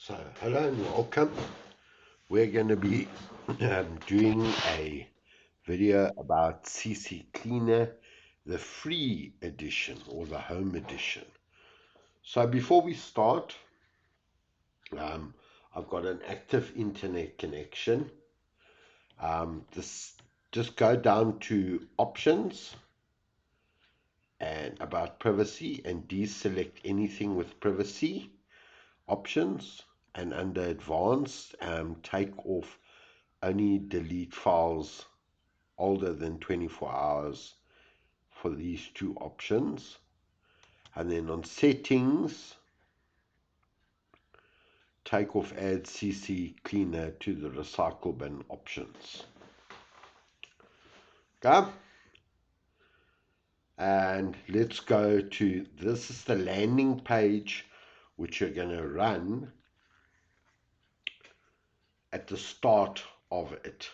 So, hello and welcome. We're going to be doing a video about CCleaner, the free edition or the home edition. So, before we start, um, I've got an active internet connection. This just go down to options and about privacy and deselect anything with privacy options, and under advanced, take off only delete files older than 24 hours for these two options. And then on settings, take off add CC cleaner to the recycle bin options. Okay. And let's go to, this is the landing page which you're going to run at the start of it.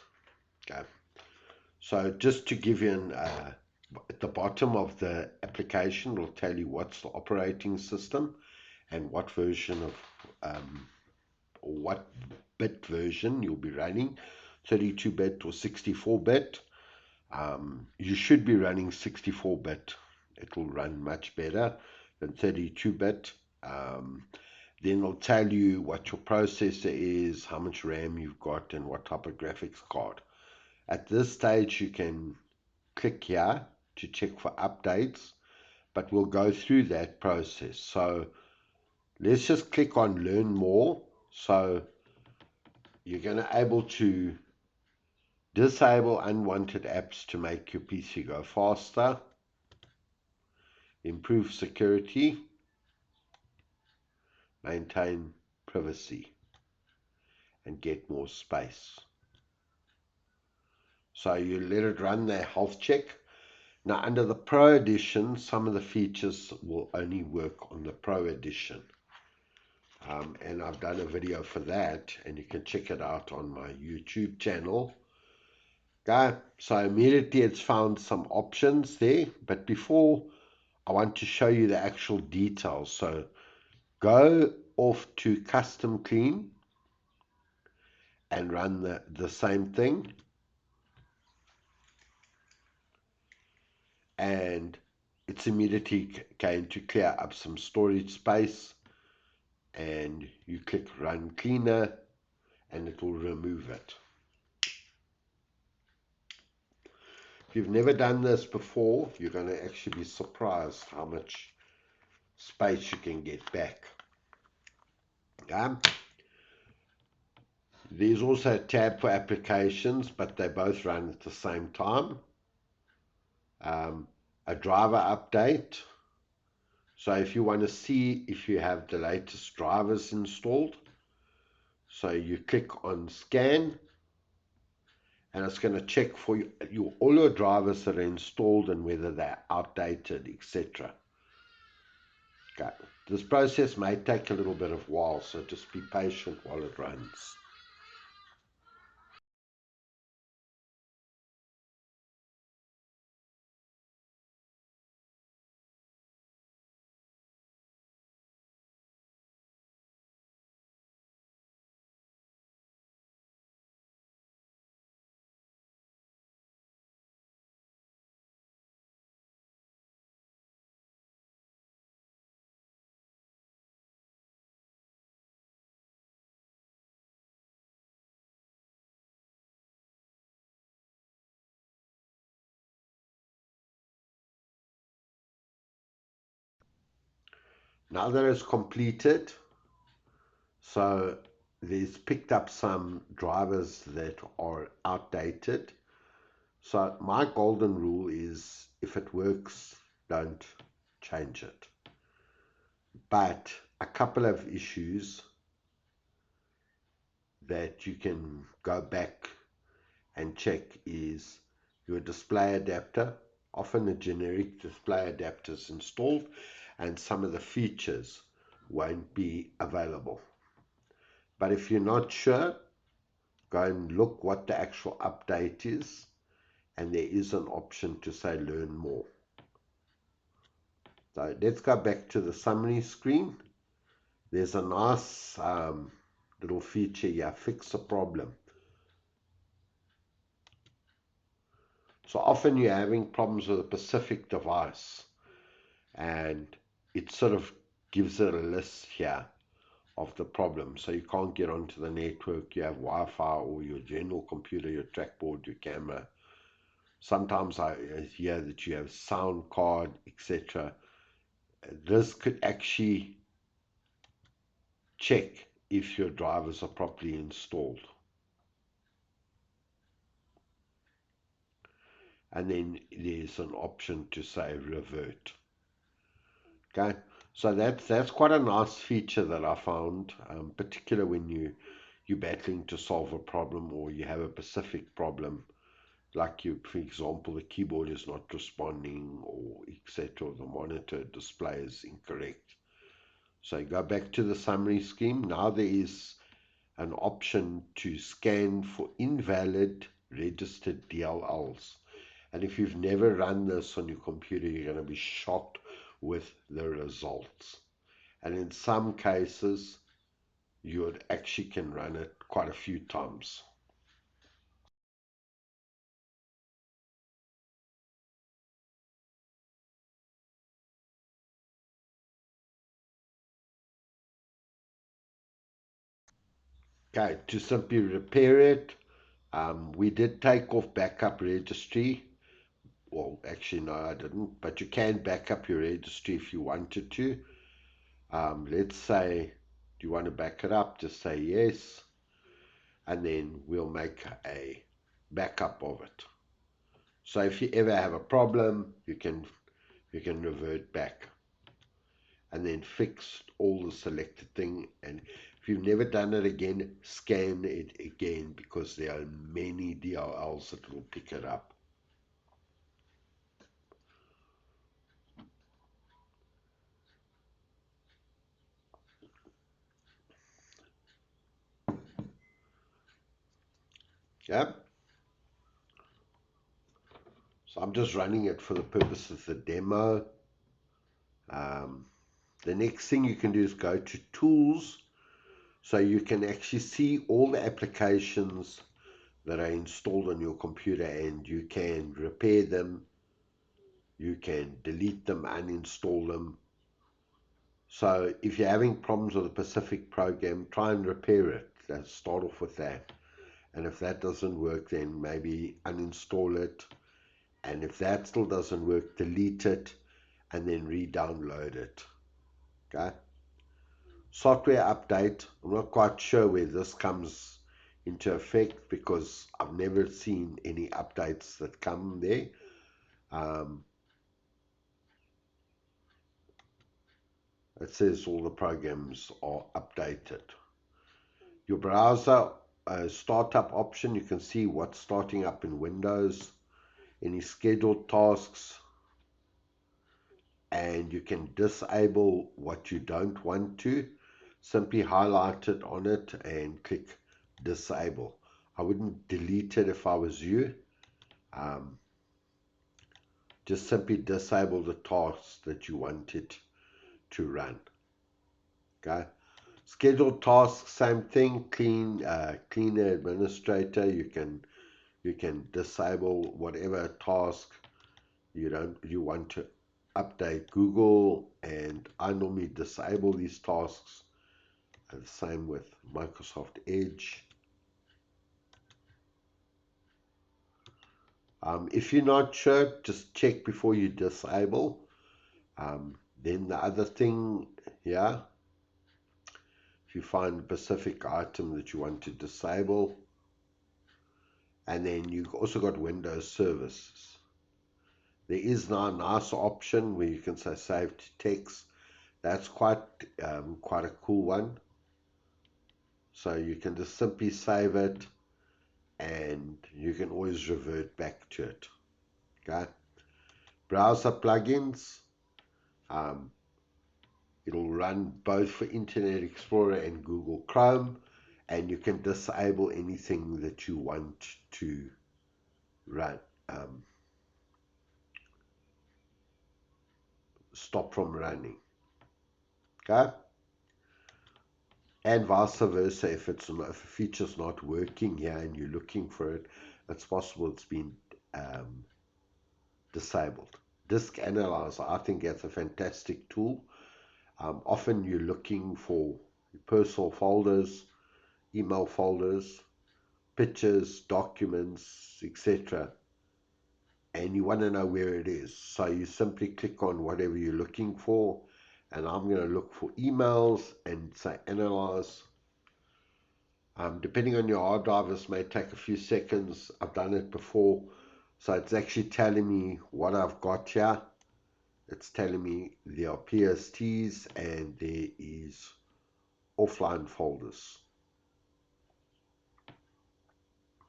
Okay. So just to give you an, at the bottom of the application will tell you what's the operating system and what version of or what bit version you'll be running, 32-bit or 64-bit. You should be running 64-bit. It will run much better than 32-bit. Then it'll tell you what your processor is, how much RAM you've got, and what type of graphics card. At this stage, you can click here to check for updates, but we'll go through that process. So let's just click on learn more. So you're going to able to disable unwanted apps to make your PC go faster, improve security, maintain privacy, and get more space. So you let it run their health check. Now under the Pro Edition, some of the features will only work on the Pro Edition. And I've done a video for that, and you can check it out on my YouTube channel. Okay, so immediately it's found some options there, but before I want to show you the actual details. So go off to custom clean and run the same thing, and it's immediately going to clear up some storage space, and you click run cleaner and it will remove it. If you've never done this before, you're going to actually be surprised how much space you can get back. There's also a tab for applications, but they both run at the same time. A driver update. So if you want to see if you have the latest drivers installed, so you click on scan, and it's going to check for you all your drivers that are installed and whether they're outdated, etc. Okay. This process may take a little bit of while, so just be patient while it runs. Now that it's completed, so there's picked up some drivers that are outdated. So my golden rule is if it works, don't change it. But a couple of issues that you can go back and check is your display adapter. Often a generic display adapter is installed and some of the features won't be available. But if you're not sure, go and look what the actual update is, and there is an option to say learn more. So let's go back to the summary screen. There's a nice little feature here, fix a problem. So often you're having problems with a specific device, and it sort of gives it a list here of the problem. So you can't get onto the network, you have Wi-Fi or your general computer, your trackboard, your camera. Sometimes I hear that you have sound card, etc. This could actually check if your drivers are properly installed. And then there's an option to say revert. Okay, so that's quite a nice feature that I found, particularly when you're battling to solve a problem or you have a specific problem, like you, for example, the keyboard is not responding or etc. The monitor display is incorrect. So you go back to the summary scheme. Now there is an option to scan for invalid registered DLLs. And if you've never run this on your computer, you're going to be shocked with the results. And in some cases, you actually can run it quite a few times. Okay, to simply repair it, we did take off backup registry. Well, actually, no, I didn't, but you can back up your registry if you wanted to. Let's say, do you want to back it up? Just say yes, and then we'll make a backup of it. So if you ever have a problem, you can revert back and then fix all the selected thing. And if you've never done it again, scan it again, because there are many DLLs that will pick it up. Yeah. So I'm just running it for the purpose of the demo. Um, the next thing you can do is go to Tools, so you can actually see all the applications that are installed on your computer, and you can repair them, you can delete them, uninstall them. So if you're having problems with a specific program, try and repair it. Let's start off with that. And if that doesn't work, then maybe uninstall it. And if that still doesn't work, delete it and then re-download it. Okay. Software update. I'm not quite sure where this comes into effect, because I've never seen any updates that come there. Um, it says all the programs are updated. Your browser startup option, you can see what's starting up in Windows, any scheduled tasks, and you can disable what you don't want to. Simply highlight it on it and click disable. I wouldn't delete it if I was you. Um, just simply disable the tasks that you want it to run. Okay. Scheduled tasks, same thing. Cleaner administrator. You can disable whatever task you want to update Google, and I normally disable these tasks. And the same with Microsoft Edge. If you're not sure, just check before you disable. Then the other thing here, if you find a specific item that you want to disable, and then you've also got Windows services. There is now a nice option where you can say save to text. That's quite a cool one. So you can just simply save it, and you can always revert back to it. Okay. Browser plugins. Um, it'll run both for Internet Explorer and Google Chrome, and you can disable anything that you want to run. Stop from running. Okay. and vice versa. If it's not, if a feature's not working here and you're looking for it, it's possible it's been um, disabled. Disk Analyzer, I think that's a fantastic tool. Often you're looking for personal folders, email folders, pictures, documents, etc. And you want to know where it is. So you simply click on whatever you're looking for, and I'm going to look for emails and say analyze. Depending on your hard drive, this may take a few seconds. I've done it before. So it's actually telling me what I've got here. It's telling me there are PSTs and there is offline folders.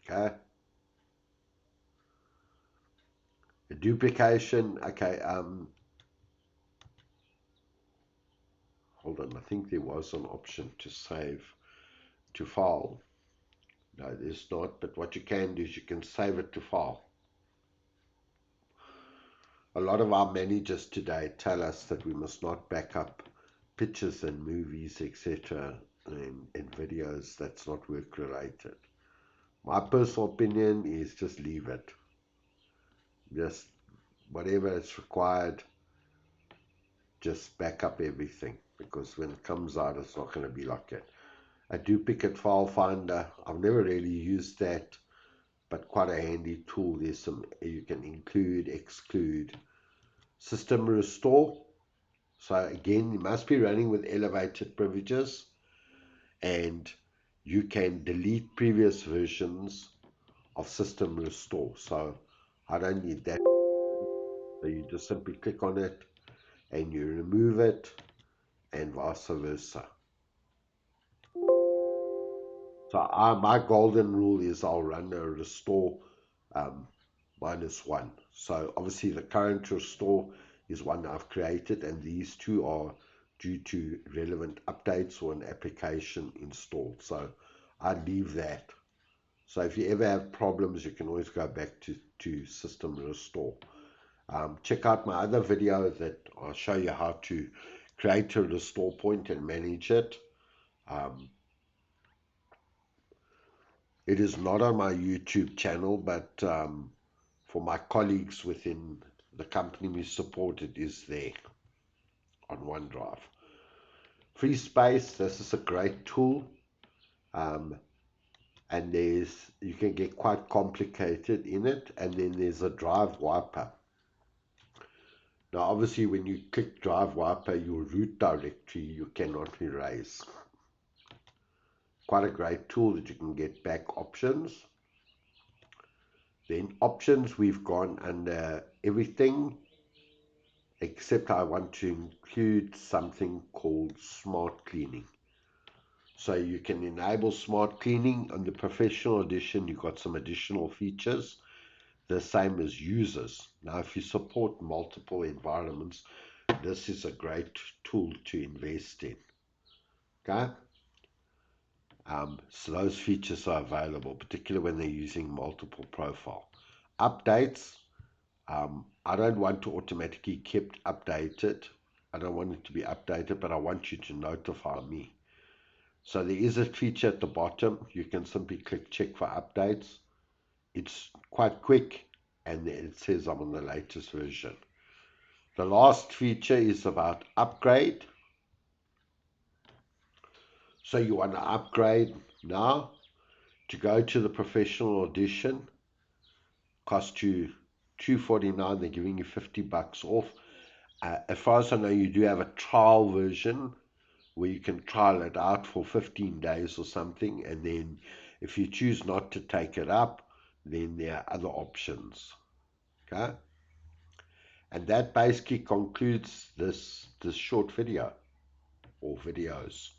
Okay. A duplication. Okay. Hold on. I think there was an option to save to file. No, there's not. But what you can do is you can save it to file. A lot of our managers today tell us that we must not back up pictures and movies, etc., and videos that's not work related. My personal opinion is just leave it. Just whatever is required, just back up everything, because when it comes out, it's not going to be like it. A duplicate file finder, I've never really used that, but quite a handy tool. There's some, you can include, exclude, system restore. So again, you must be running with elevated privileges, and you can delete previous versions of system restore. So I don't need that. So you just simply click on it and you remove it, and vice versa. So my golden rule is I'll run a restore um, -1. So obviously the current restore is one I've created, and these two are due to relevant updates or an application installed. So I leave that. So if you ever have problems, you can always go back to system restore. Check out my other video that I'll show you how to create a restore point and manage it. Um, it is not on my YouTube channel, but for my colleagues within the company we support, it is there on OneDrive. Free space, this is a great tool. Um, and you can get quite complicated in it, and then there's a drive wiper. Now obviously when you click drive wiper, your root directory you cannot erase. Quite a great tool that you can get back options. Then options, we've gone under everything, except I want to include something called smart cleaning. So you can enable smart cleaning. On the professional edition, you've got some additional features, the same as users. Now, if you support multiple environments, this is a great tool to invest in. Okay? So those features are available, particularly when they're using multiple profile. Updates, I don't want to automatically keep updated. I don't want it to be updated, but I want you to notify me. So there is a feature at the bottom. You can simply click check for updates. It's quite quick, and it says I'm on the latest version. The last feature is about upgrade. So you want to upgrade now. To go to the professional edition, cost you $249. They're giving you $50 off. As far as I know, you do have a trial version where you can trial it out for 15 days or something, and then if you choose not to take it up, then there are other options. Okay, and that basically concludes this short video or videos.